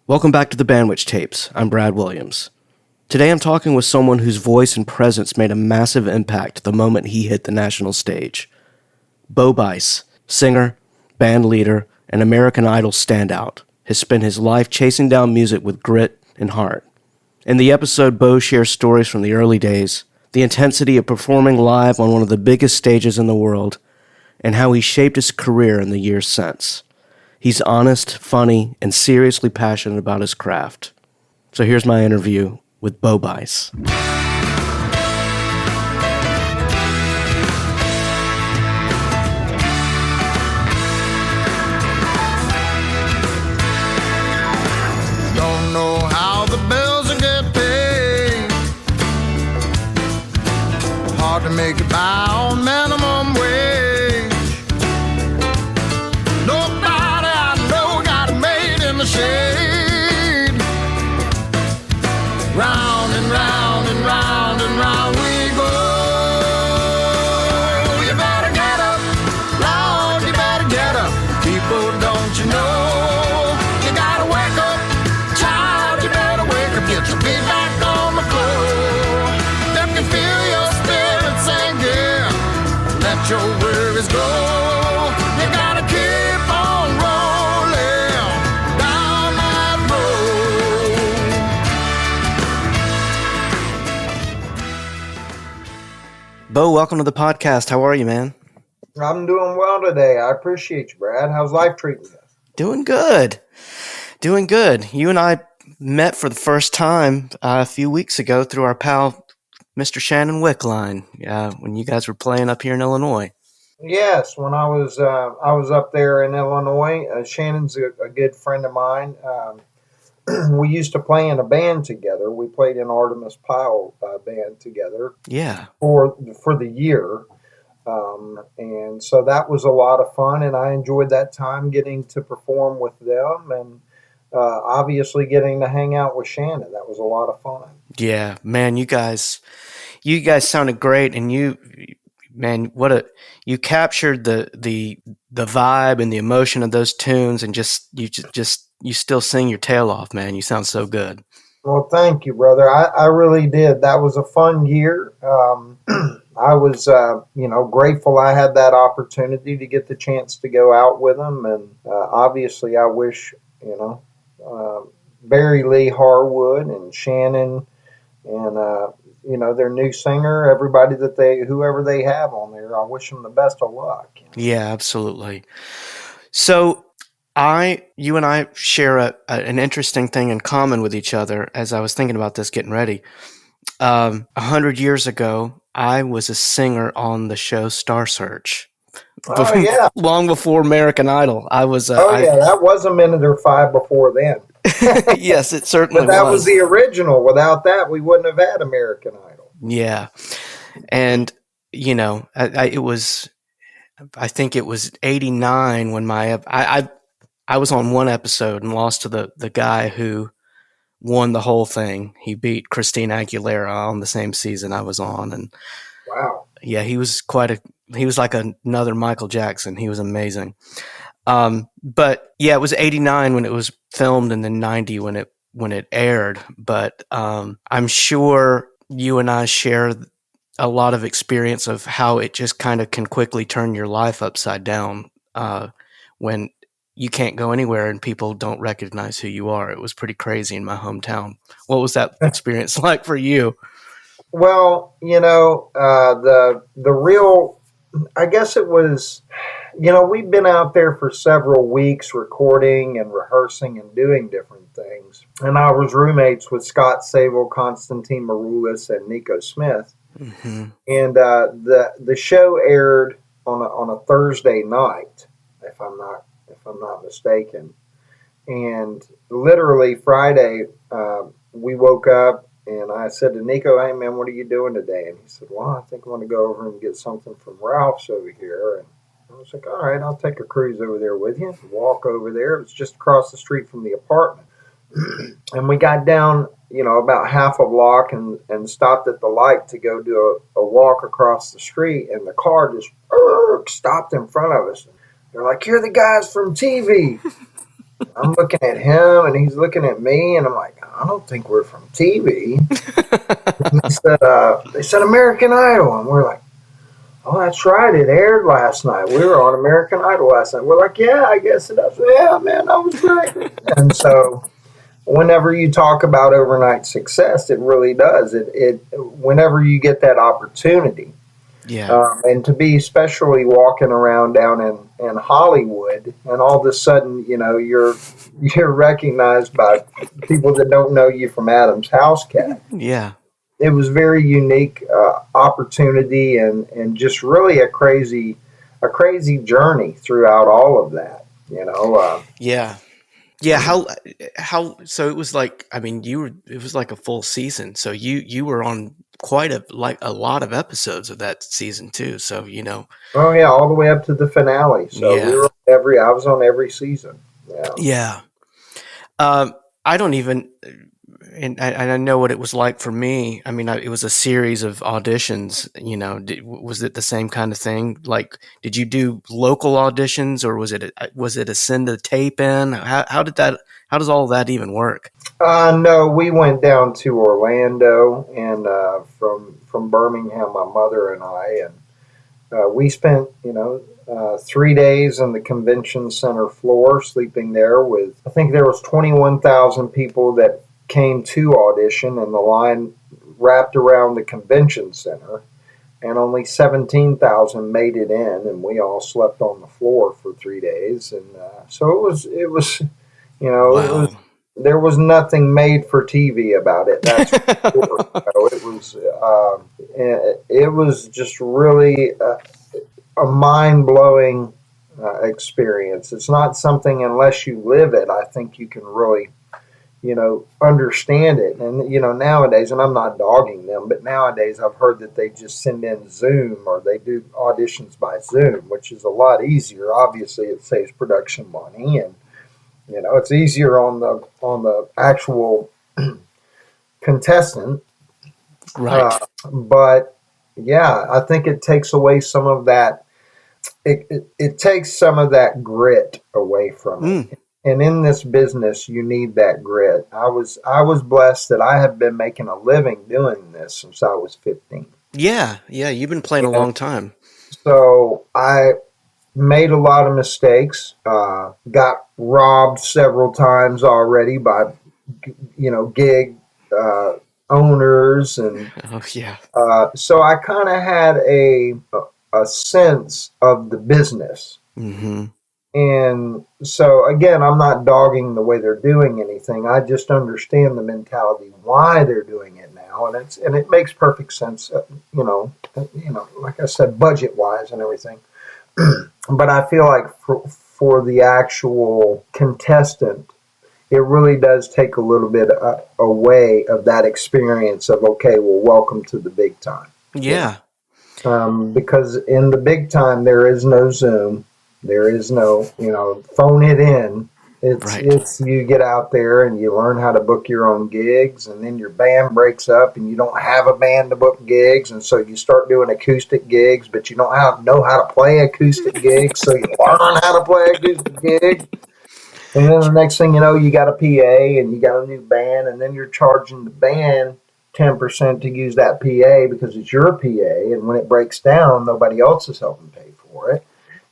Welcome back to the Bandwidth Tapes. I'm Brad Williams. Today I'm talking with someone whose voice and presence made a massive impact the moment he hit the national stage. Bo Bice, singer, band leader, and American Idol standout, has spent his life chasing down music with grit and heart. In the episode, Bo shares stories from the early days, the intensity of performing live on one of the biggest stages in the world, and how he shaped his career in the years since. He's honest, funny, and seriously passionate about his craft. So here's my interview with Bo Bice. Don't know how the bills will get paid. Hard to make it by on minimum wage. Nobody I know got it made in the shade. Round and round and round and round we go. You better get up, Lord, you better get up. People, don't you know? You gotta wake up, child, you better wake up. Get your feet back on the floor. Let me feel your spirit singing. Let your worries go. You gotta keep on rolling down that road. Bo, welcome to the podcast. How are you, man? I'm doing well today. I appreciate you, Brad. How's life treating you? Doing good. Doing good. You and I met for the first time a few weeks ago through our pal, Mr. Shannon Wickline, when you guys were playing up here in Illinois. Yes, when I was up there in Illinois. Shannon's a good friend of mine. We used to play in a band together. We played in Artemis Pyle band together. Yeah. For the year. And so that was a lot of fun, and I enjoyed that time getting to perform with them and obviously getting to hang out with Shannon. That was a lot of fun. Yeah, man, you guys sounded great, and you captured the vibe and the emotion of those tunes, and you still sing your tail off, man. You sound so good. Well, thank you, brother. I really did. That was a fun year. I was, grateful I had that opportunity to get the chance to go out with them. And obviously I wish, Barry Lee Harwood and Shannon and, their new singer, everybody whoever they have on there, I wish them the best of luck. Yeah, absolutely. So you and I share an interesting thing in common with each other as I was thinking about this getting ready. 100 years ago, I was a singer on the show Star Search. Oh, yeah. Long before American Idol. I was. That was a minute or five before then. Yes, it certainly was. But that was the original. Without that, we wouldn't have had American Idol. Yeah. And, it was, I think it was 89 when I was on one episode and lost to the guy who won the whole thing. He beat Christina Aguilera on the same season I was on. And wow. Yeah, he was like another Michael Jackson. He was amazing. But yeah, it was 89 when it was filmed and then 90 when it aired. But I'm sure you and I share a lot of experience of how it just kind of can quickly turn your life upside down when you can't go anywhere and people don't recognize who you are. It was pretty crazy in my hometown. What was that experience like for you? Well, the real, I guess it was, we've been out there for several weeks recording and rehearsing and doing different things. And I was roommates with Scott Sable, Constantine Maroulis, and Nico Smith. Mm-hmm. And the show aired on a Thursday night, if I'm not mistaken. And literally Friday, we woke up and I said to Nico, "Hey man, what are you doing today?" And he said, "Well, I think I'm going to go over and get something from Ralph's over here." And I was like, "All right, I'll take a cruise over there with you." Walk over there. It was just across the street from the apartment. And we got down, about half a block and stopped at the light to go do a walk across the street. And the car just stopped in front of us. They're like, "You're the guys from TV." I'm looking at him, and he's looking at me, and I'm like, I don't think we're from TV. They said American Idol, and we're like, oh, that's right. It aired last night. We were on American Idol last night. We're like, yeah, I guess it does. Yeah, man, that was great. And so, whenever you talk about overnight success, it really does. Whenever you get that opportunity, Yeah. and to be especially walking around down in Hollywood, and all of a sudden, you're recognized by people that don't know you from Adam's House Cat. Yeah. It was very unique opportunity, and just really a crazy journey throughout all of that. Yeah. Yeah, how so it was like, I mean, it was like a full season. So you were on quite a lot of episodes of that season too. So, Oh yeah, all the way up to the finale. So we yeah. were I was on every season. Yeah. Yeah. I don't even, and I know what it was like for me. I mean, it was a series of auditions. Was it the same kind of thing? Like, did you do local auditions, or was it a send a tape in? How does all that even work? No, we went down to Orlando, and from Birmingham, my mother and I, and we spent 3 days on the convention center floor, sleeping there with, I think there was 21,000 people that came to audition, and the line wrapped around the convention center, and only 17,000 made it in, and we all slept on the floor for 3 days, and so it was Wow. there was nothing made for TV about it. That's for sure. It was just really a mind blowing experience. It's not something, unless you live it, I think you can really understand it. And nowadays, and I'm not dogging them, but nowadays I've heard that they just send in Zoom, or they do auditions by Zoom, which is a lot easier. Obviously, it saves production money, and it's easier on the actual contestant. Right. But yeah, I think it takes away some of that. It takes some of that grit away from it. Mm. And in this business, you need that grit. I was blessed that I have been making a living doing this since I was 15. Yeah. Yeah. You've been playing a And long time. so I made a lot of mistakes. Got robbed several times already by gig owners, and Oh, yeah. so I kind of had a sense of the business. Mm-hmm. And so again, I'm not dogging the way they're doing anything. I just understand the mentality why they're doing it now, and it makes perfect sense. Like I said, budget wise and everything. But I feel like for the actual contestant, it really does take a little bit away of that experience of, okay, well, welcome to the big time. Yeah. Because in the big time, there is no Zoom. There is no, phone it in. It's you get out there and you learn how to book your own gigs, and then your band breaks up and you don't have a band to book gigs, and so you start doing acoustic gigs, but you don't know how to play acoustic gigs, so you learn how to play acoustic gigs. And then the next thing you know, you got a PA and you got a new band, and then you're charging the band 10% to use that PA because it's your PA, and when it breaks down, nobody else is helping pay for it.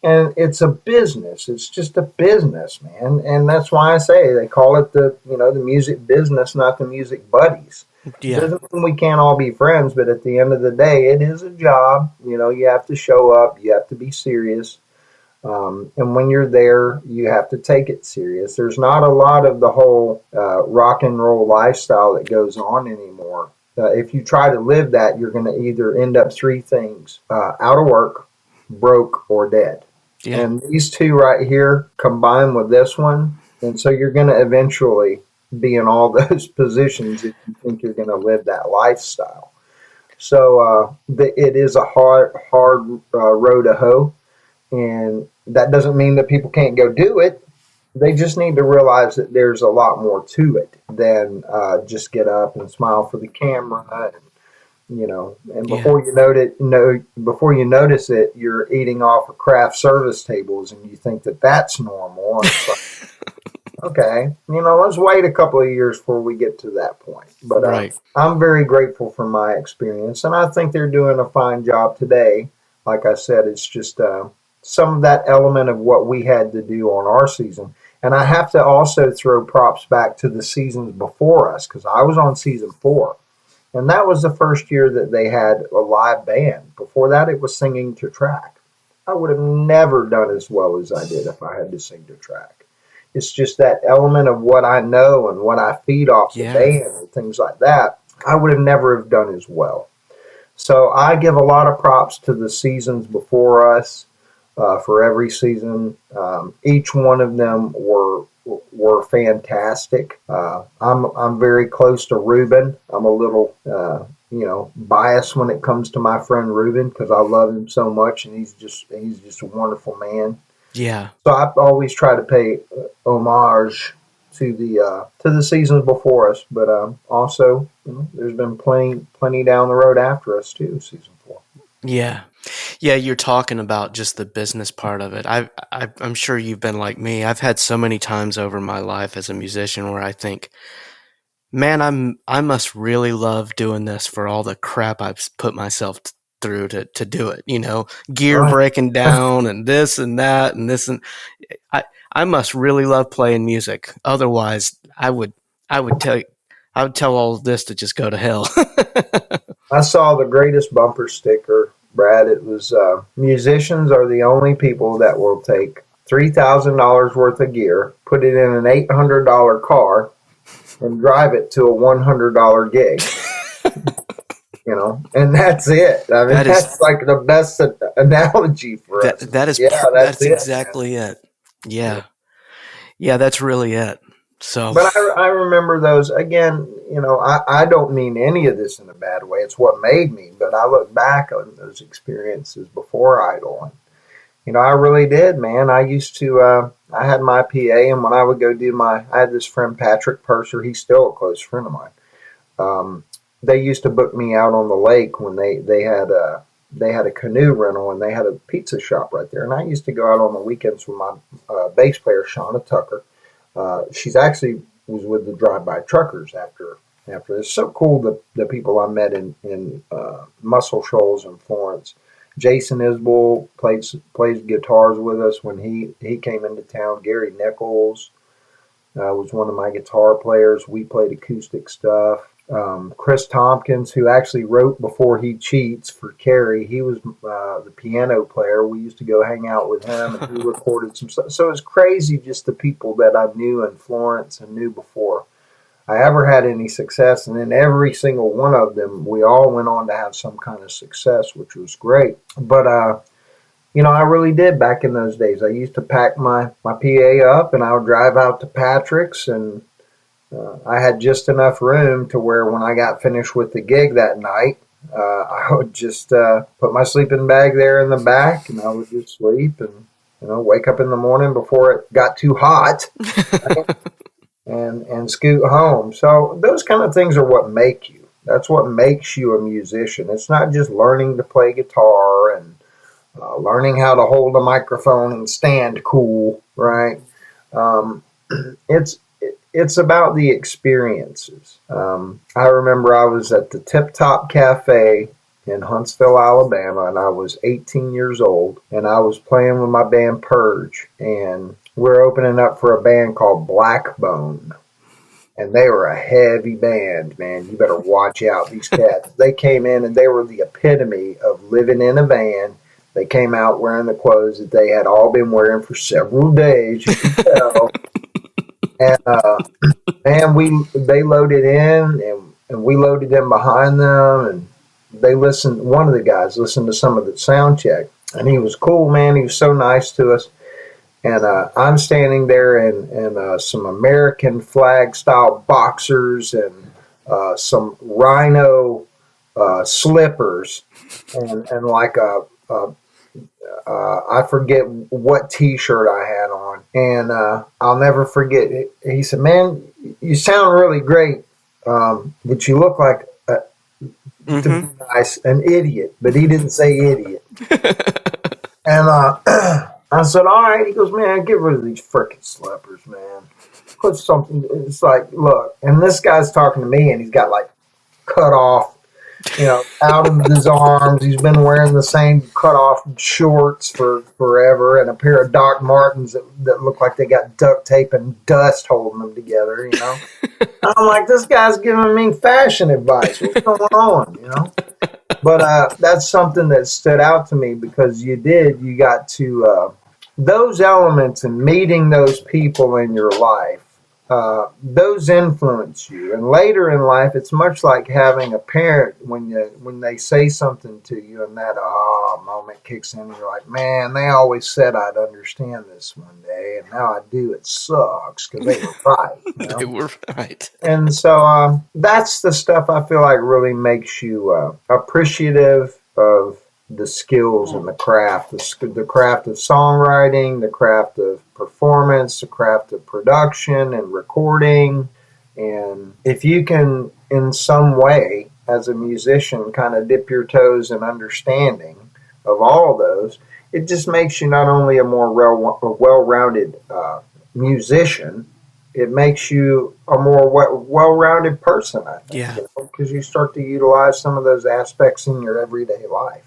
And it's a business. It's just a business, man. And that's why I say they call it the music business, not the music buddies. Yeah. Doesn't mean we can't all be friends, but at the end of the day, it is a job. You have to show up. You have to be serious. And when you're there, you have to take it serious. There's not a lot of the whole rock and roll lifestyle that goes on anymore. If you try to live that, you're going to either end up three things: out of work, broke, or dead. Yeah. And these two right here combine with this one, and so you're going to eventually be in all those positions if you think you're going to live that lifestyle. So it is a hard road to hoe, and that doesn't mean that people can't go do it. They just need to realize that there's a lot more to it than just get up and smile for the camera. And before before you notice it, you're eating off of craft service tables, and you think that that's normal. And it's like, okay, let's wait a couple of years before we get to that point. But Right. I'm very grateful for my experience, and I think they're doing a fine job today. Like I said, it's just some of that element of what we had to do on our season. And I have to also throw props back to the seasons before us because I was on season 4. And that was the first year that they had a live band. Before that, it was singing to track. I would have never done as well as I did if I had to sing to track. It's just that element of what I know and what I feed off the band and things like that. I would have never have done as well. So I give a lot of props to the seasons before us for every season. Each one of them were fantastic. I'm very close to Ruben. I'm a little biased when it comes to my friend Ruben because I love him so much, and he's just a wonderful man. Yeah. So I always try to pay homage to the seasons before us, but also there's been plenty down the road after us too. Season 4. Yeah. Yeah, you're talking about just the business part of it. I'm sure you've been like me. I've had so many times over my life as a musician where I think, man, I must really love doing this for all the crap I've put myself through to do it. Gear Right. breaking down and this and that and this and I must really love playing music. Otherwise, I would tell all of this to just go to hell. I saw the greatest bumper sticker, Brad. It was musicians are the only people that will take $3,000 worth of gear, put it in an $800 car, and drive it to a $100 gig. And that's it. I mean, that's like the best analogy for us. That's that's it, exactly it. Yeah. Yeah, that's really it. So, but I remember those again. I don't mean any of this in a bad way. It's what made me. But I look back on those experiences before Idol, and I really did, man. I used to. I had my PA, and when I would go do I had this friend Patrick Purser. He's still a close friend of mine. They used to book me out on the lake when they had a canoe rental, and they had a pizza shop right there. And I used to go out on the weekends with my bass player Shauna Tucker. She's actually was with the Drive-By Truckers after. It's so cool the people I met in Muscle Shoals in Florence. Jason Isbell plays guitars with us when he came into town. Gary Nichols was one of my guitar players. We played acoustic stuff. Chris Tompkins, who actually wrote Before He Cheats for Carrie, he was the piano player. We used to go hang out with him, and he recorded some stuff. So it's crazy just the people that I knew in Florence and knew before I ever had any success. And then every single one of them, we all went on to have some kind of success, which was great. But, I really did back in those days. I used to pack my PA up, and I would drive out to Patrick's, and I had just enough room to where when I got finished with the gig that night, I would just put my sleeping bag there in the back, and I would just sleep and wake up in the morning before it got too hot and scoot home. So those kind of things are what make you. That's what makes you a musician. It's not just learning to play guitar and learning how to hold a microphone and stand cool, right? It's about the experiences. I remember I was at the Tip Top Cafe in Huntsville, Alabama, and I was 18 years old, and I was playing with my band Purge, and we're opening up for a band called Blackbone, and they were a heavy band, man. You better watch out, these cats. They came in, and they were the epitome of living in a van. They came out wearing the clothes that they had all been wearing for several days, you can tell. And they loaded in, and we loaded in behind them, and one of the guys listened to some of the sound check, and he was cool, man. He was so nice to us. And I'm standing there in some American flag style boxers and some rhino slippers, and like I forget what T-shirt I had on, and I'll never forget. He said, "Man, you sound really great, but you look like to be nice, an idiot." But he didn't say idiot. And I said, "All right." He goes, "Man, get rid of these frickin' slippers, man. put something. It's like, look, and this guy's talking to me, and he's got like cut off, out of his arms. He's been wearing the same cut off shorts for forever, and a pair of Doc Martens that look like they got duct tape and dust holding them together. I'm like, this guy's giving me fashion advice. What's going on? But that's something that stood out to me because you got to those elements and meeting those people in your life. Those influence you, and later in life, it's much like having a parent when they say something to you, and that moment kicks in, and you're like, man, they always said I'd understand this one day, and now I do. It sucks because they were right. They were right. And so that's the stuff I feel like really makes you appreciative of the skills and the craft, the craft of songwriting, the craft of performance, the craft of production and recording. And if you can, in some way, as a musician, kind of dip your toes in understanding of all those, it just makes you not only a more well-rounded musician, it makes you a more well-rounded person, I think. Yeah. Because you start to utilize some of those aspects in your everyday life.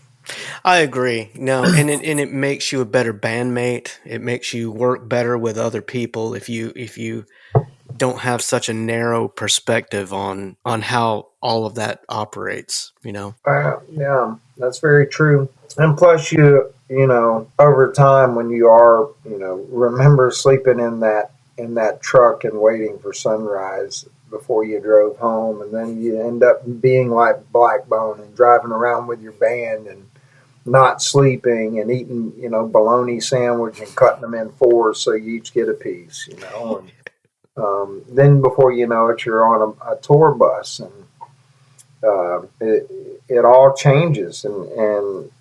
I agree. No, and it makes you a better bandmate. It makes you work better with other people if you don't have such a narrow perspective on how all of that operates. Yeah, that's very true. And plus, over time, when you are, remember sleeping in that truck and waiting for sunrise before you drove home, and then you end up being like Blackbone and driving around with your band and not sleeping and eating, bologna sandwich and cutting them in fours so you each get a piece, and then before you know it, you're on a tour bus, and it all changes, and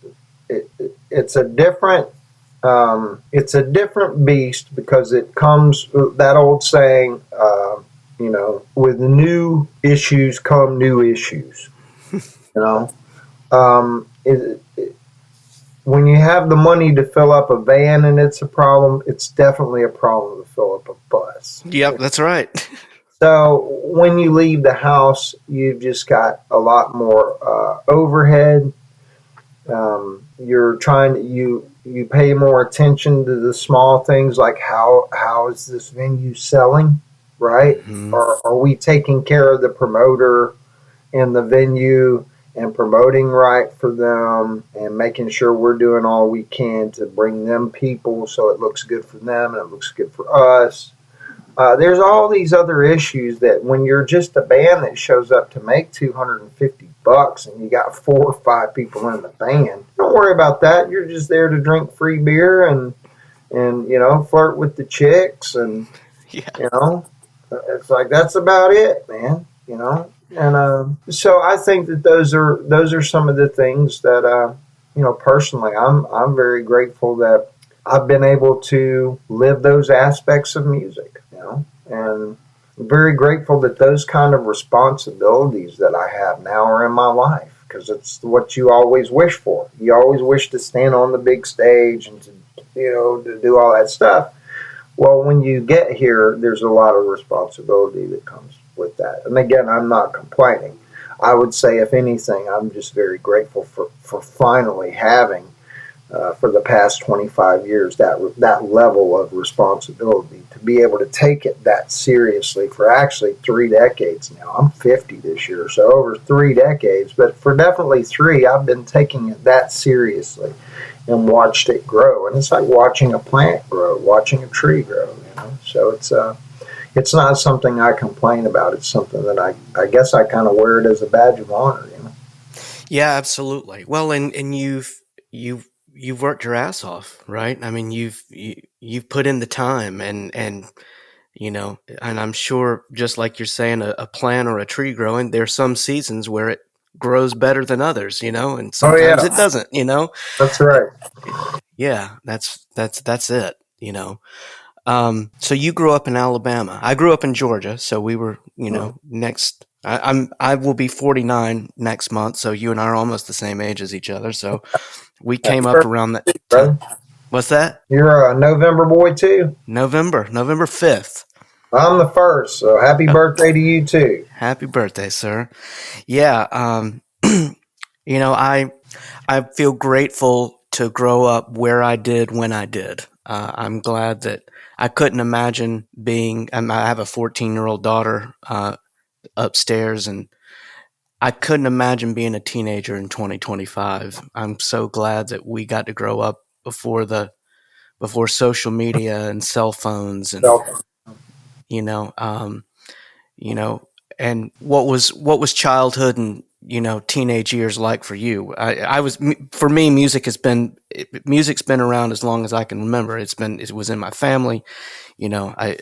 it's a different beast because it comes, that old saying, with new issues come new issues. When you have the money to fill up a van and it's a problem, it's definitely a problem to fill up a bus. Yep, that's right. So when you leave the house, you've just got a lot more overhead. You're trying to, you pay more attention to the small things like how is this venue selling, right? Mm-hmm. Or are we taking care of the promoter in the venue and promoting right for them and making sure we're doing all we can to bring them people so it looks good for them and it looks good for us. There's all these other issues that when you're just a band that shows up to make $250 and you got 4 or 5 people in the band, don't worry about that. You're just there to drink free beer and flirt with the chicks and it's like that's about it, man. And so I think that those are some of the things that personally I'm very grateful that I've been able to live those aspects of music, and I'm very grateful that those kind of responsibilities that I have now are in my life, because it's what you always wish for. You always wish to stand on the big stage and to do all that stuff. Well, when you get here, there's a lot of responsibility that comes with that. And again, I'm not complaining. I would say, if anything, I'm just very grateful for finally having, for the past 25 years, that level of responsibility, to be able to take it that seriously for actually 3 decades now. I'm 50 this year, so over 3 decades. But for definitely 3, I've been taking it that seriously and watched it grow. And it's like watching a plant grow, watching a tree grow, So it's not something I complain about. It's something that I guess I kind of wear it as a badge of honor, Yeah, absolutely. Well, and you've worked your ass off, right? I mean, you've put in the time, and and I'm sure, just like you're saying, a plant or a tree growing, there's some seasons where it grows better than others, and sometimes it doesn't, That's right. Yeah, that's it, So you grew up in Alabama. I grew up in Georgia, so we were, next. I will be 49 next month, so you and I are almost the same age as each other. So we came up around that time. What's that? You're a November boy too? November 5th. I'm the first, so happy birthday to you too. Happy birthday, sir. Yeah, I feel grateful to grow up where I did when I did. I'm glad that I couldn't imagine being. I have a 14-year-old daughter upstairs, and I couldn't imagine being a teenager in 2025. I'm so glad that we got to grow up before social media and cell phones, and So, you know, um, you know, and what was childhood and teenage years like for you? For me, music's been around as long as I can remember. It was in my family. I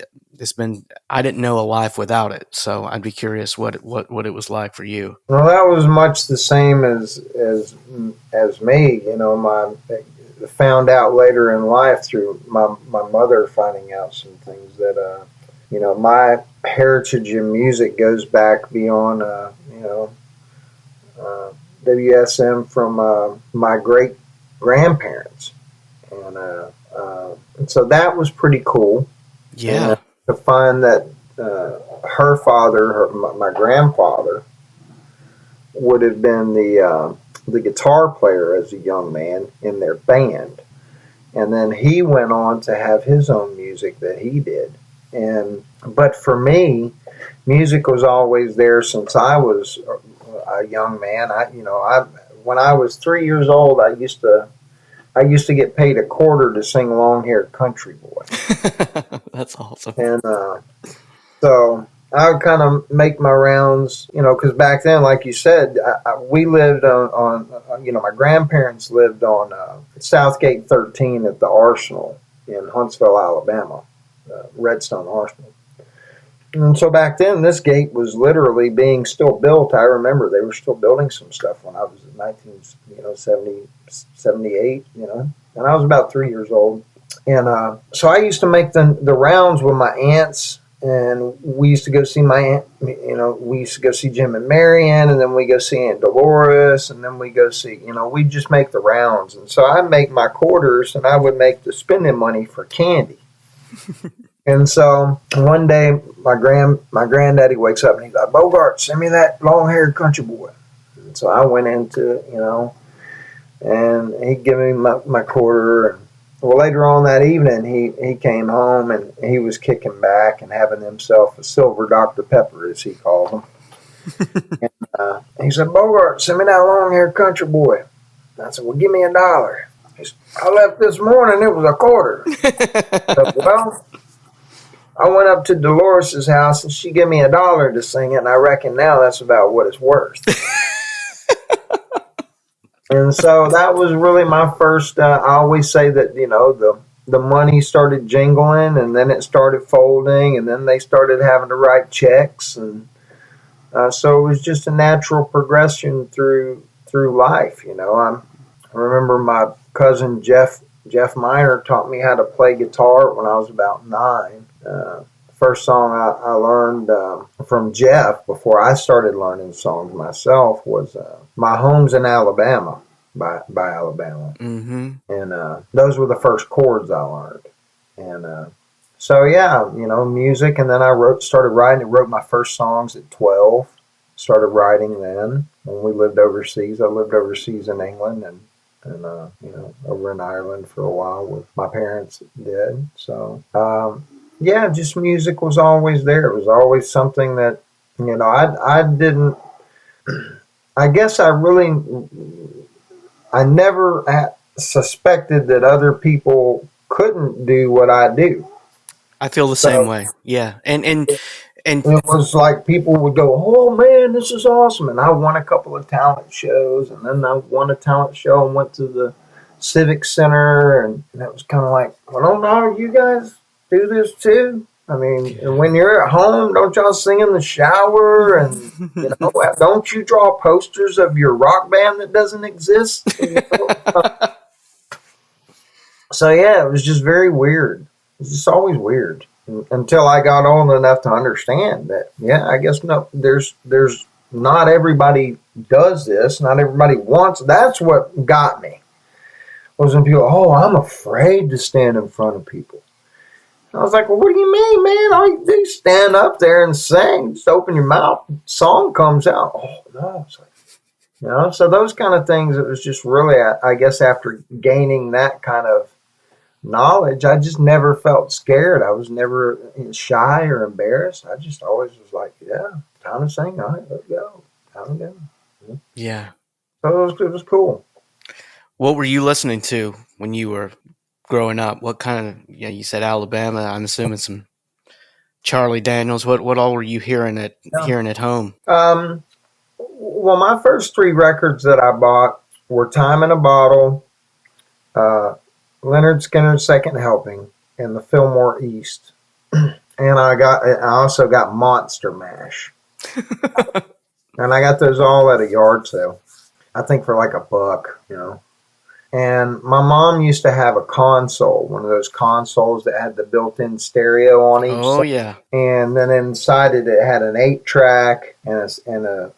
didn't know a life without it. So I'd be curious what it was like for you. well, that was much the same as me. My found out later in life through my mother finding out some things that my heritage in music goes back beyond WSM from my great grandparents, and so that was pretty cool. And Yeah. to find that her father, my grandfather, would have been the guitar player as a young man in their band, and then he went on to have his own music that he did. But for me, music was always there since I was a young man. When I was 3 years old, I used to get paid a quarter to sing "Long Haired Country Boy," That's awesome. and so I would kind of make my rounds, because back then, like you said, we lived on my grandparents lived on Southgate 13 at the Arsenal in Huntsville, Alabama, Redstone Arsenal. And so back then, this gate was literally being still built. I remember they were still building some stuff when I was in 1978, and I was about 3 years old. And so I used to make the rounds with my aunts, and we used to go see my aunt, we used to go see Jim and Marion, and then we go see Aunt Dolores, and then we go see, we just make the rounds. And so I'd make my quarters, and I would make the spending money for candy. And so one day, my granddaddy wakes up and he's like, "Bogart, send me that long-haired country boy." And so I went into, and he gave me my quarter. And well, later on that evening, he came home and he was kicking back and having himself a silver Dr. Pepper, as he called them. And he said, "Bogart, send me that long-haired country boy." And I said, "Well, give me $1." He said, "I left this morning, it was a quarter." I said, "Well, I went up to Dolores's house and she gave me $1 to sing it, and I reckon now that's about what it's worth." And so that was really my first. I always say that the money started jingling, and then it started folding, and then they started having to write checks, and so it was just a natural progression through life. I remember my cousin Jeff Miner taught me how to play guitar when I was about 9. First song I learned from Jeff before I started learning songs myself was "My Home's in Alabama" by Alabama. Mm-hmm. And those were the first chords I learned. And so yeah, music. And then I started writing. Wrote my first songs at 12. Started writing then when we lived overseas. I lived overseas in England and over in Ireland for a while with my parents did. So yeah, just music was always there. It was always something that I didn't. I guess I never suspected that other people couldn't do what I do. I feel the same way. Yeah, and it was like people would go, "Oh man, this is awesome!" And I won a couple of talent shows, and then I won a talent show and went to the Civic Center, and it was kind of like, "Well, no, you guys do this too." I mean, and when you're at home, don't y'all sing in the shower? And don't you draw posters of your rock band that doesn't exist? So yeah, it was just very weird. It was just always weird until I got old enough to understand that. Yeah, I guess there's not everybody does this. Not everybody wants. That's what got me. Was when people, "Oh, I'm afraid to stand in front of people." I was like, well, what do you mean, man? All you do is stand up there and sing. Just open your mouth, song comes out. Oh, no. It's like, so those kind of things, it was just really, I guess, after gaining that kind of knowledge, I just never felt scared. I was never shy or embarrassed. I just always was like, yeah, time to sing. All right, let's go. Time to go. Yeah. So it was cool. What were you listening to when you were growing up? What kind of, you said Alabama, I'm assuming some Charlie Daniels. What all were you hearing at home? Well, my first 3 records that I bought were Time in a Bottle, Leonard Skinner's Second Helping, and the Fillmore East. And I also got Monster Mash. And I got those all at a yard sale. I think for like $1, And my mom used to have a console, one of those consoles that had the built-in stereo on each Oh, side. yeah. And then inside it had an 8-track and a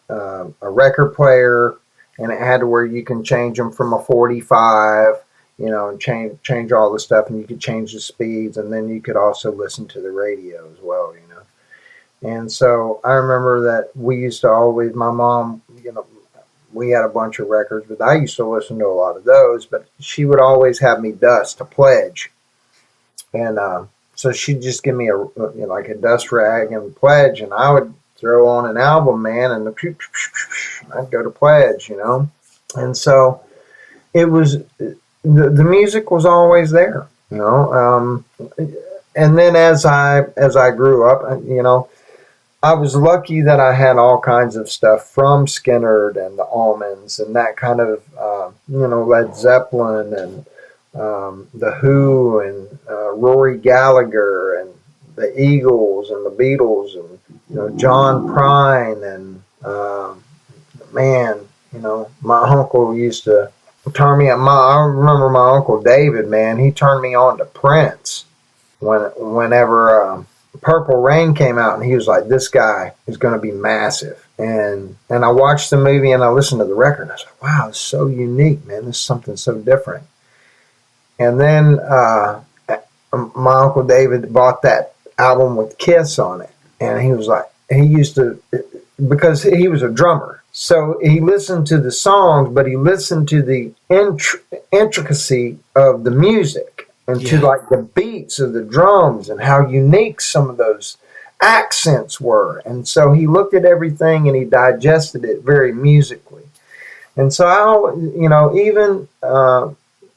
record player, and it had to where you can change them from a 45, and change all the stuff, and you could change the speeds, and then you could also listen to the radio as well, And so I remember that we used to always, my mom, we had a bunch of records, but I used to listen to a lot of those, but she would always have me dust a pledge. And so she'd just give me like a dust rag and pledge, and I would throw on an album, man, and I'd go to pledge, And so it was, the music was always there, And then as I grew up, I was lucky that I had all kinds of stuff from Skynyrd and the Allmans and that kind of, Led Zeppelin and the Who and Rory Gallagher and the Eagles and the Beatles and, John Prine and, my uncle used to turn me on. I remember my Uncle David, man, he turned me on to Prince whenever Purple Rain came out, and he was like, this guy is going to be massive. And I watched the movie and I listened to the record, and I was like, wow, it's so unique, man. This is something so different. And then my Uncle David bought that album with Kiss on it. And he was like, he used to, because he was a drummer. So he listened to the songs, but he listened to the intricacy of the music. And to like the beats of the drums and how unique some of those accents were. And so he looked at everything and he digested it very musically. And so even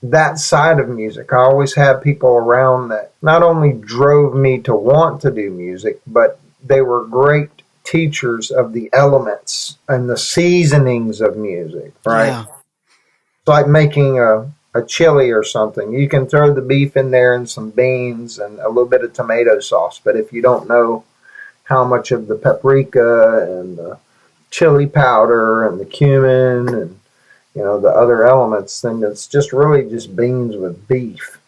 that side of music, I always had people around that not only drove me to want to do music, but they were great teachers of the elements and the seasonings of music, right? Yeah. It's like making a chili or something. You can throw the beef in there and some beans and a little bit of tomato sauce, but if you don't know how much of the paprika and the chili powder and the cumin and the other elements, then it's just really just beans with beef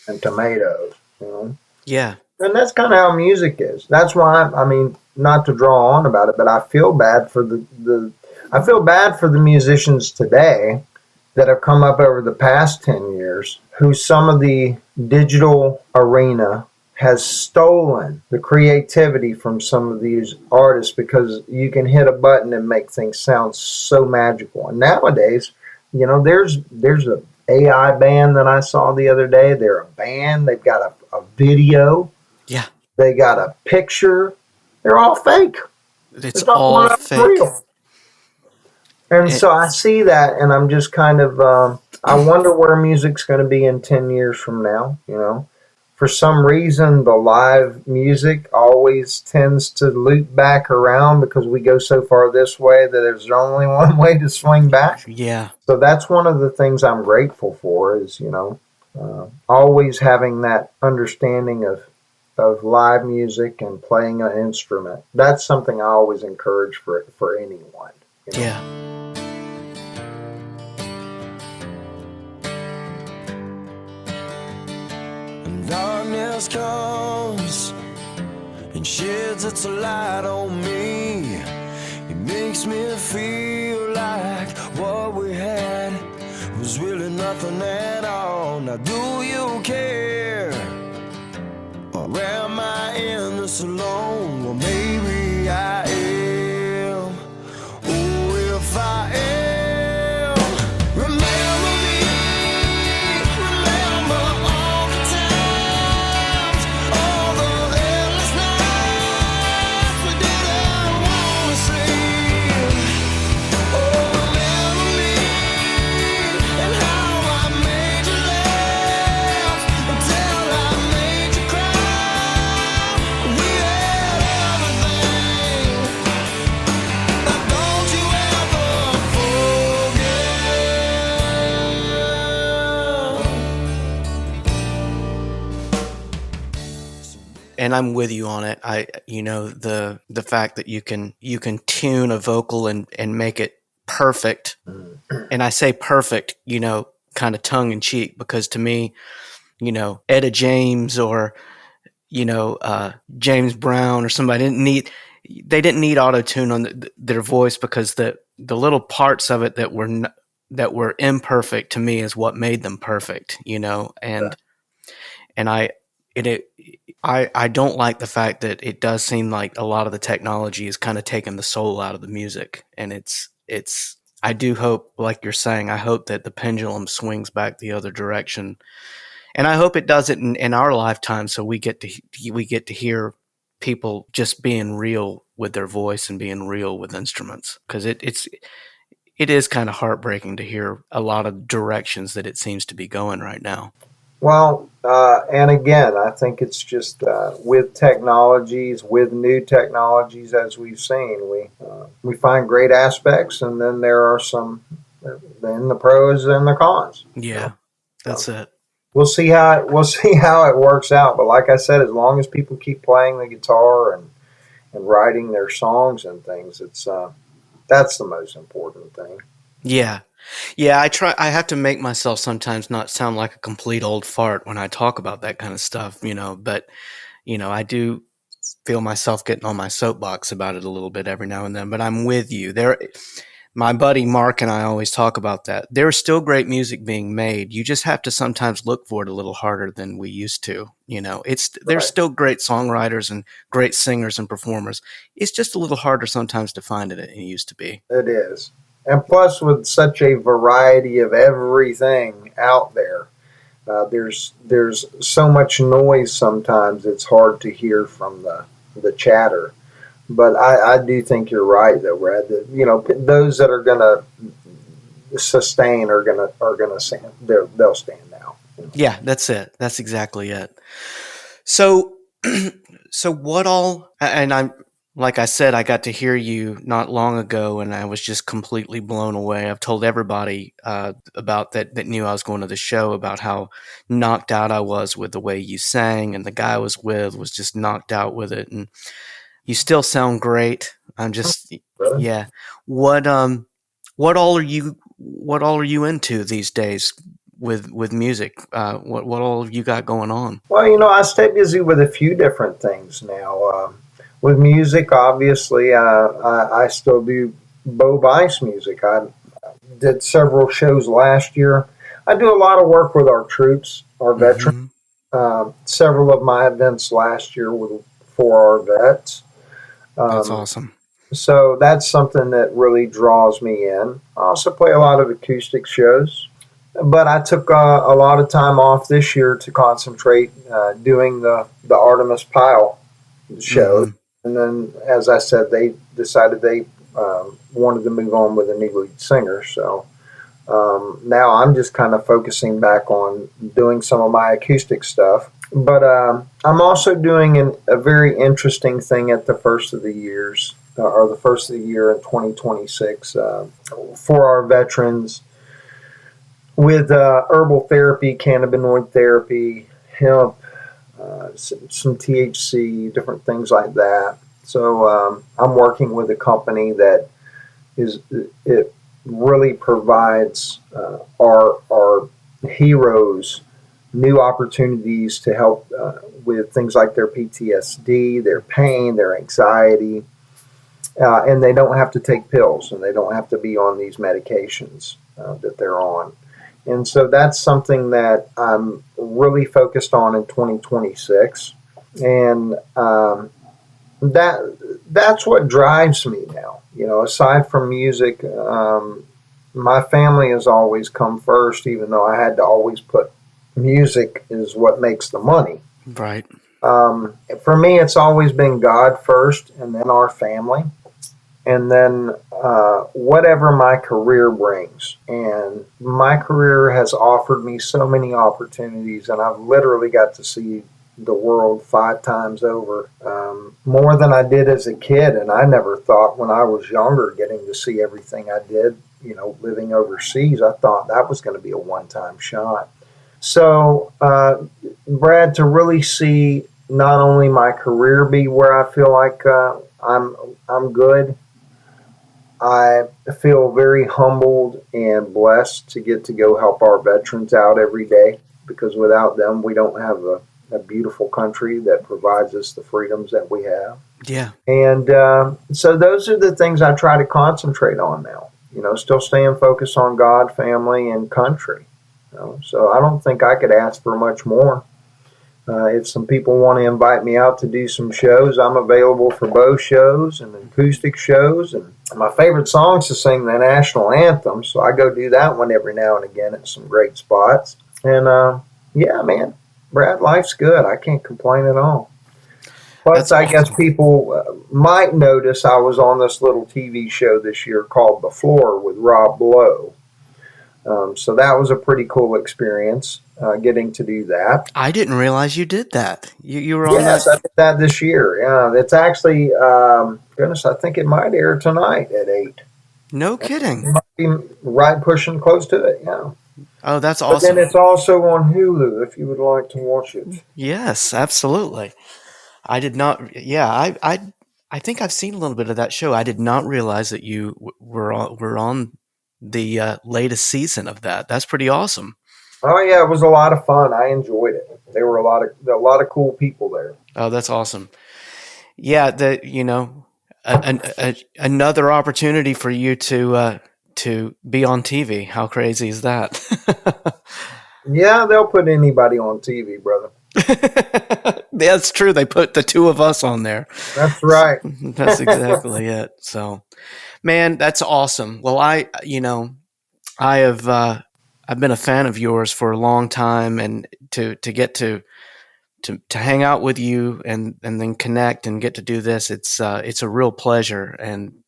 and tomatoes. Yeah. And that's kind of how music is. That's why, not to draw on about it, but I feel bad for the musicians today that have come up over the past 10 years, who some of the digital arena has stolen the creativity from some of these artists, because you can hit a button and make things sound so magical. And nowadays, there's a AI band that I saw the other day. They're a band. They've got a video. Yeah. They got a picture. They're all fake. It's all fake. Real. And so I see that, and I'm just kind of, I wonder where music's going to be in 10 years from now, For some reason, the live music always tends to loop back around because we go so far this way that there's only one way to swing back. Yeah. So that's one of the things I'm grateful for is, always having that understanding of live music and playing an instrument. That's something I always encourage for anyone. Yeah. Darkness comes and sheds its light on me. It makes me feel like what we had was really nothing at all. Now do you care lost alone. Well, maybe I am. Oh, if I am, remember me. Remember all the times, all the endless nights we didn't want to sleep. Oh, remember me and how I made you laugh until I made you cry. We had everything. Now don't you ever forget. And I'm with you on it. The fact that you can tune a vocal and make it perfect. And I say perfect, kind of tongue in cheek, because to me, Etta James or, James Brown or somebody didn't need auto tune on their voice, because the little parts of it that were imperfect to me is what made them perfect, and I don't like the fact that it does seem like a lot of the technology is kind of taking the soul out of the music. And I do hope, like you're saying, I hope that the pendulum swings back the other direction. And I hope it does it in our lifetime, so we get to hear people just being real with their voice and being real with instruments. Because it is kind of heartbreaking to hear a lot of directions that it seems to be going right now. Well, and again, I think it's just with new technologies, as we've seen, we find great aspects, and then there are then the pros and the cons. Yeah, that's it. We'll see how it works out. But like I said, as long as people keep playing the guitar and writing their songs and things, that's the most important thing. Yeah. I have to make myself sometimes not sound like a complete old fart when I talk about that kind of stuff, but, I do feel myself getting on my soapbox about it a little bit every now and then, but I'm with you. My buddy Mark and I always talk about that. There's still great music being made. You just have to sometimes look for it a little harder than we used to. There's still great songwriters and great singers and performers. It's just a little harder sometimes to find it than it used to be. It is. And plus, with such a variety of everything out there, there's so much noise sometimes it's hard to hear from the chatter. But I do think you're right, though, Brad. That those that are going to sustain are going to stand. They'll stand out. Yeah, that's it. That's exactly it. So what all? And I'm. Like I said, I got to hear you not long ago, and I was just completely blown away. I've told everybody about that knew I was going to the show about how knocked out I was with the way you sang, and the guy I was with was just knocked out with it. And you still sound great. I'm just, Really? yeah. What all are you into these days with music? What all have you got going on? Well, I stay busy with a few different things now. With music, obviously, I still do Bo Bice music. I did several shows last year. I do a lot of work with our troops, our veterans. Several of my events last year were for our vets. That's awesome. So that's something that really draws me in. I also play a lot of acoustic shows. But I took a lot of time off this year to concentrate doing the Artemis Pyle show. And then, as I said, they decided they wanted to move on with a new lead singer. So now I'm just kind of focusing back on doing some of my acoustic stuff. But I'm also doing a very interesting thing at the first of the year in 2026 for our veterans with herbal therapy, cannabinoid therapy, hemp, some THC, different things like that. So I'm working with a company that it really provides our heroes new opportunities to help with things like their PTSD, their pain, their anxiety, and they don't have to take pills and they don't have to be on these medications that they're on. And so that's something that I'm really focused on in 2026. And that's what drives me now. Aside from music, my family has always come first, even though I had to always put music is what makes the money. Right. For me, it's always been God first, and then our family, and then whatever my career brings. And my career has offered me so many opportunities, and I've literally got to see the world 5 times over, more than I did as a kid. And I never thought when I was younger, getting to see everything I did, living overseas, I thought that was going to be a one-time shot. So, Brad, to really see not only my career be where I feel like I'm good, I feel very humbled and blessed to get to go help our veterans out every day, because without them, we don't have a beautiful country that provides us the freedoms that we have. Yeah. And so those are the things I try to concentrate on now, still staying focused on God, family, and country. So I don't think I could ask for much more. If some people want to invite me out to do some shows, I'm available for both shows and acoustic shows. And my favorite song is to sing the national anthem, so I go do that one every now and again at some great spots. And yeah, man, Brad, life's good. I can't complain at all. Plus, I guess people might notice I was on this little TV show this year called The Floor with Rob Lowe. So that was a pretty cool experience, getting to do that. I didn't realize you did that. You were on Yes, that? I did that this year. Yeah, it's actually, goodness, I think it might air tonight at 8. No It kidding. might be right pushing close to it, yeah. Oh, that's But then awesome. it's also on Hulu if you would like to watch it. Yes, absolutely. I did not. Yeah, I think I've seen a little bit of that show. I did not realize that you were on the latest season of that. That's pretty awesome. Oh yeah, it was a lot of fun. I enjoyed it. There were a lot of cool people there. Oh, that's awesome. Yeah, another opportunity for you to be on TV. How crazy is that? Yeah, they'll put anybody on TV, brother. That's true. They put the two of us on there. That's right. That's exactly it. So, man, that's awesome. Well, I have I've been a fan of yours for a long time, and to get to hang out with you and then connect and get to do this, it's a real pleasure. And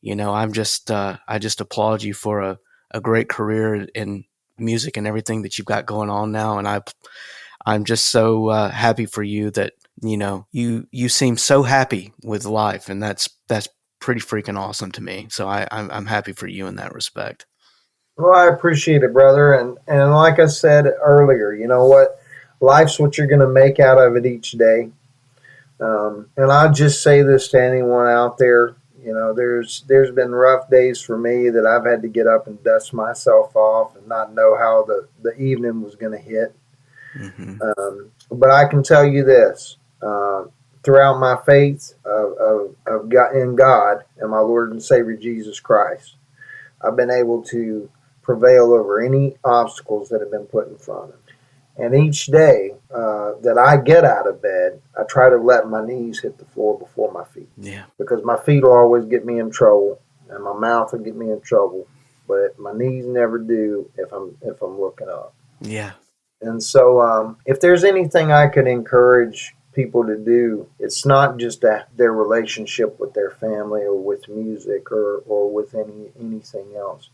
I just applaud you for a great career in music and everything that you've got going on now. And I'm just so happy for you that you seem so happy with life, and that's pretty freaking awesome to me. So I'm happy for you in that respect. Well, I appreciate it, brother. And like I said earlier, you know what? Life's what you're going to make out of it each day. And I'll just say this to anyone out there. There's been rough days for me that I've had to get up and dust myself off and not know how the evening was going to hit. Mm-hmm. But I can tell you this. Throughout my faith of God, in God and my Lord and Savior Jesus Christ, I've been able to prevail over any obstacles that have been put in front of me. And each day that I get out of bed, I try to let my knees hit the floor before my feet. Yeah. Because my feet will always get me in trouble, and my mouth will get me in trouble, but my knees never do if I'm looking up. Yeah. And so, if there's anything I could encourage people to do, it's not just their relationship with their family or with music or with anything else.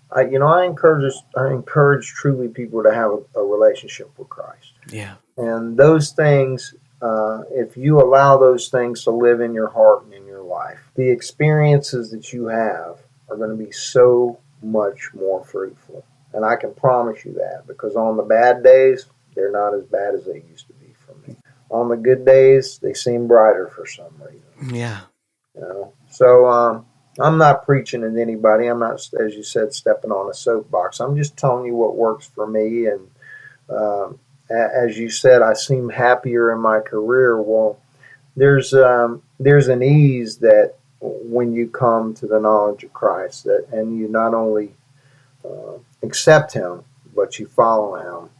I encourage truly people to have a relationship with Christ. Yeah. And those things, if you allow those things to live in your heart and in your life, the experiences that you have are going to be so much more fruitful. And I can promise you that, because on the bad days, they're not as bad as they used to be for me. On the good days, they seem brighter for some reason. Yeah. So I'm not preaching at anybody. I'm not, as you said, stepping on a soapbox. I'm just telling you what works for me. And as you said, I seem happier in my career. Well, there's an ease that when you come to the knowledge of Christ, and you not only accept Him, but you follow Him.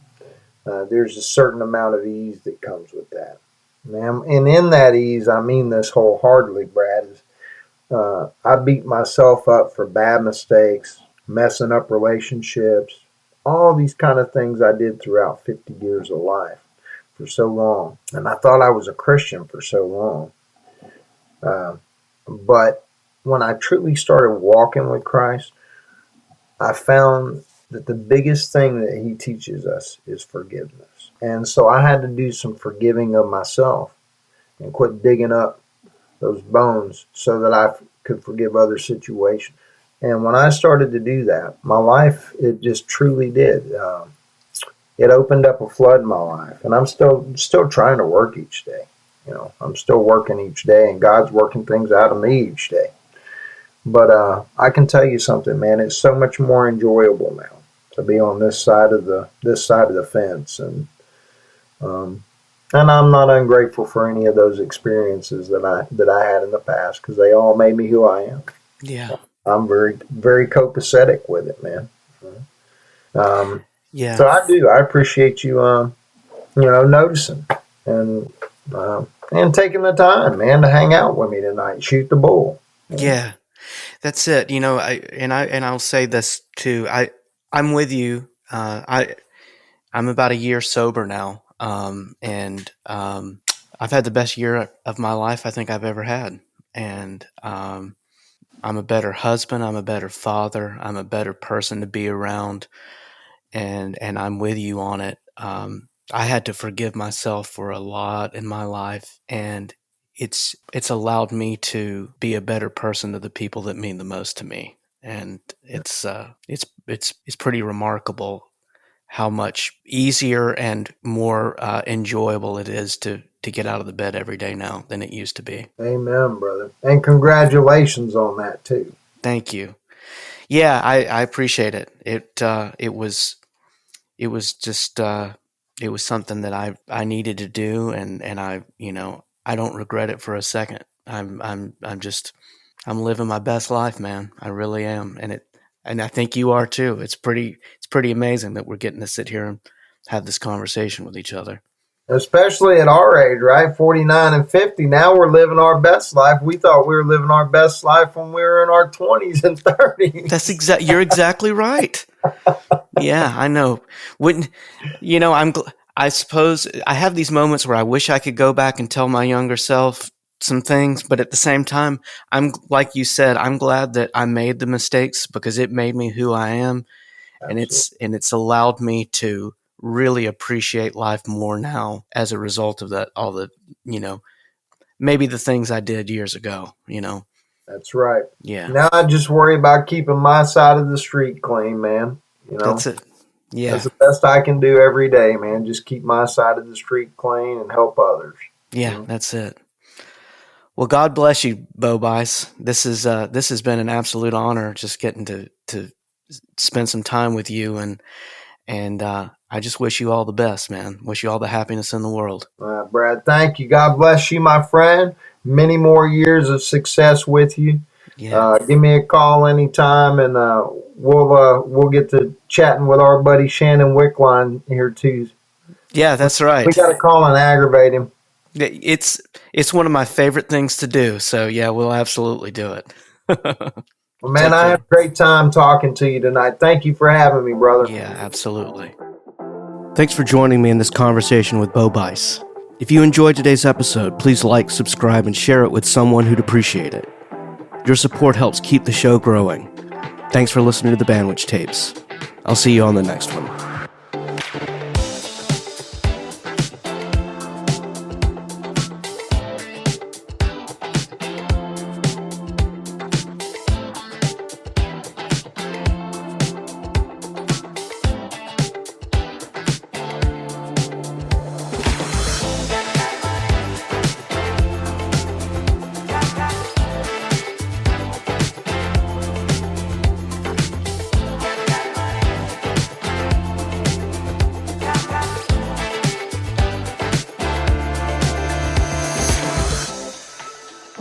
There's a certain amount of ease that comes with that. And in that ease, I mean this wholeheartedly, Brad. I beat myself up for bad mistakes, messing up relationships, all these kind of things I did throughout 50 years of life for so long. And I thought I was a Christian for so long. But when I truly started walking with Christ, I found that the biggest thing that he teaches us is forgiveness. And so I had to do some forgiving of myself and quit digging up those bones so that I could forgive other situations. And when I started to do that, my life, it just truly did. It opened up a flood in my life. And I'm still trying to work each day. I'm still working each day, and God's working things out of me each day. But I can tell you something, man. It's so much more enjoyable now to be on this side of the fence, and I'm not ungrateful for any of those experiences that I had in the past, because they all made me who I am. Yeah, I'm very, very copacetic with it, man. yeah. So I do. I appreciate you, noticing and taking the time, man, to hang out with me tonight, shoot the bull. Yeah, that's it. I'll say this too. I'm with you. I'm about a year sober now, and I've had the best year of my life I think I've ever had. And I'm a better husband. I'm a better father. I'm a better person to be around. And I'm with you on it. I had to forgive myself for a lot in my life, and it's allowed me to be a better person to the people that mean the most to me. And it's pretty remarkable how much easier and more enjoyable it is to get out of the bed every day now than it used to be. Amen, brother. And congratulations on that too. Thank you. Yeah, I appreciate it. It was just it was something that I needed to do, and I don't regret it for a second. I'm living my best life, man. I really am, and I think you are too. It's pretty amazing that we're getting to sit here and have this conversation with each other. Especially at our age, right? 49 and 50. Now we're living our best life. We thought we were living our best life when we were in our 20s and 30s. You're exactly right. Yeah, I know. I suppose I have these moments where I wish I could go back and tell my younger self some things, but at the same time, I'm like you said, I'm glad that I made the mistakes, because it made me who I am. Absolutely. And it's allowed me to really appreciate life more now as a result of that, all the, maybe the things I did years ago, That's right. Yeah. Now I just worry about keeping my side of the street clean, man. That's it. Yeah. That's the best I can do every day, man. Just keep my side of the street clean and help others. Yeah, that's it. Well, God bless you, Bo Bice. This has been an absolute honor, just getting to spend some time with you, and I just wish you all the best, man. Wish you all the happiness in the world. Brad, thank you. God bless you, my friend. Many more years of success with you. Yeah. Give me a call anytime, and we'll get to chatting with our buddy Shannon Wickline here too. Yeah, that's right. We got to call and aggravate him. It's one of my favorite things to do. So yeah, we'll absolutely do it. Well, man, I had a great time talking to you tonight. Thank you for having me, brother. Yeah, absolutely. Thanks for joining me in this conversation with Bo Bice. If you enjoyed today's episode, please like, subscribe, and share it with someone who'd appreciate it. Your support helps keep the show growing. Thanks for listening to the Bandwidth Tapes. I'll see you on the next one.